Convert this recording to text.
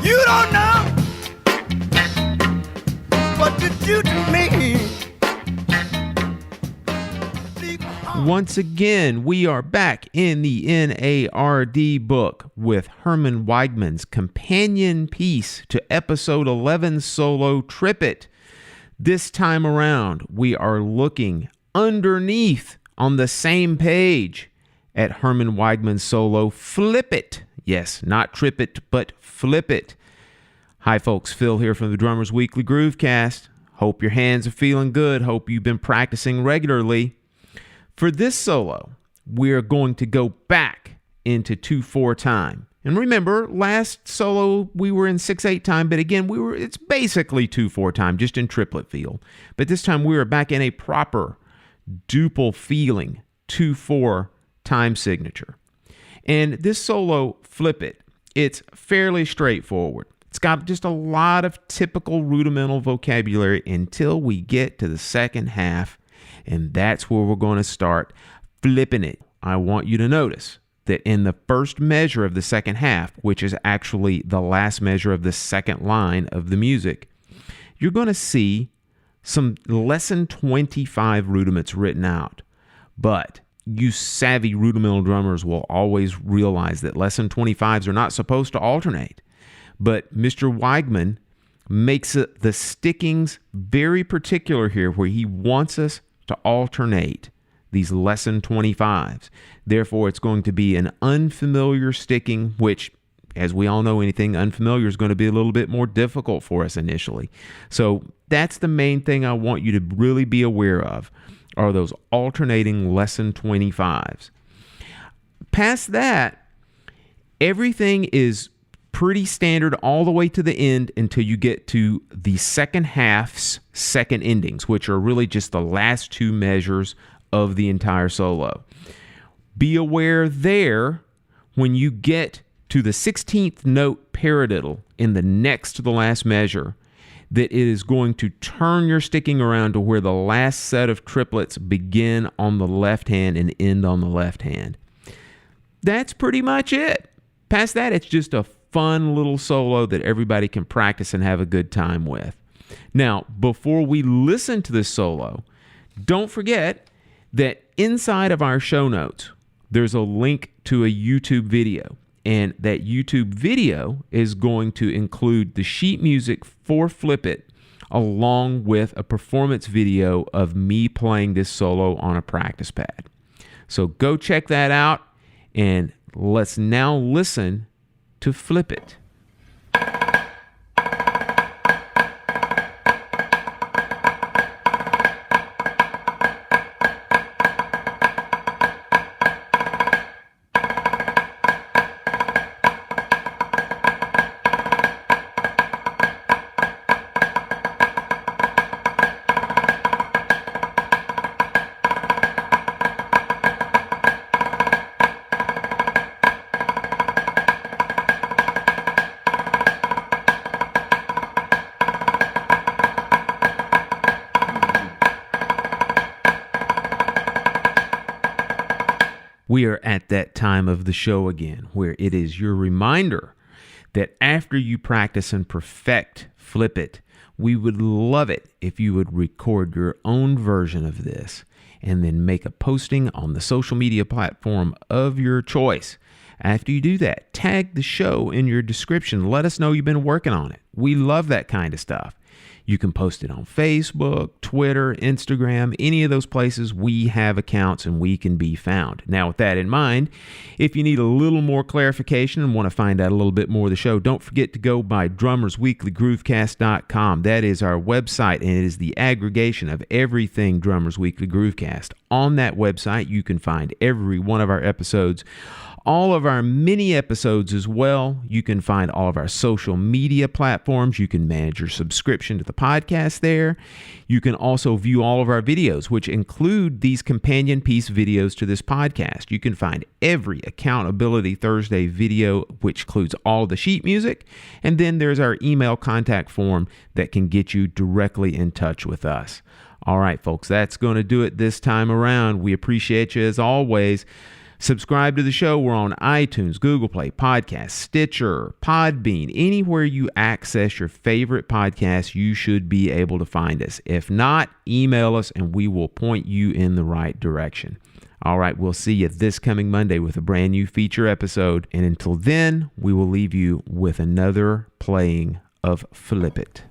You don't know what you do to me. Once again, we are back in the NARD book with Herman Weigman's companion piece to episode 11 solo Trip It. This time around, we are looking underneath on the same page at Herman Weigman's solo Flip It. Yes, not Trip It, but Flip It. Hi folks, Phil here from the Drummers Weekly Groovecast. Hope your hands are feeling good. Hope you've been practicing regularly. For this solo, we're going to go back into 2/4 time. And remember, last solo we were in 6/8 time, but again, it's basically 2/4 time, just in triplet feel. But this time we were back in a proper duple feeling 2/4 time signature. And this solo, Flip It, it's fairly straightforward. It's got just a lot of typical rudimental vocabulary until we get to the second half. And that's where we're going to start flipping it. I want you to notice that in the first measure of the second half, which is actually the last measure of the second line of the music, you're going to see some lesson 25 rudiments written out. But you savvy rudimental drummers will always realize that lesson 25s are not supposed to alternate. But Mr. Weigman makes the stickings very particular here, where he wants us to alternate these lesson 25s. Therefore, it's going to be an unfamiliar sticking, which, as we all know, anything unfamiliar is going to be a little bit more difficult for us initially. So that's the main thing I want you to really be aware of, are those alternating lesson 25s. Past that, everything is pretty standard all the way to the end until you get to the second half's second endings, which are really just the last two measures of the entire solo. Be aware there, when you get to the 16th note paradiddle in the next to the last measure, that it is going to turn your sticking around to where the last set of triplets begin on the left hand and end on the left hand. That's pretty much it. Past that, it's just a fun little solo that everybody can practice and have a good time with. Now, before we listen to this solo, don't forget that inside of our show notes, there's a link to a YouTube video. And that YouTube video is going to include the sheet music for Flip It, along with a performance video of me playing this solo on a practice pad. So go check that out, and let's now listen to Flip It. We are at that time of the show again, where it is your reminder that after you practice and perfect Flip It, we would love it if you would record your own version of this and then make a posting on the social media platform of your choice. After you do that, tag the show in your description. Let us know you've been working on it. We love that kind of stuff. You can post it on Facebook, Twitter, Instagram, any of those places. We have accounts and we can be found. Now, with that in mind, if you need a little more clarification and want to find out a little bit more of the show, don't forget to go by drummersweeklygroovecast.com. That is our website, and it is the aggregation of everything Drummers Weekly Groovecast. On that website, you can find every one of our episodes, all of our mini episodes as well. You can find all of our social media platforms. You can manage your subscription to the podcast there. You can also view all of our videos, which include these companion piece videos to this podcast. You can find every Accountability Thursday video, which includes all the sheet music. And then there's our email contact form that can get you directly in touch with us. All right, folks, that's going to do it this time around. We appreciate you as always. Subscribe to the show. We're on iTunes, Google Play, Podcast, Stitcher, Podbean. Anywhere you access your favorite podcast, you should be able to find us. If not, email us and we will point you in the right direction. All right, we'll see you this coming Monday with a brand new feature episode. And until then, we will leave you with another playing of Flip It.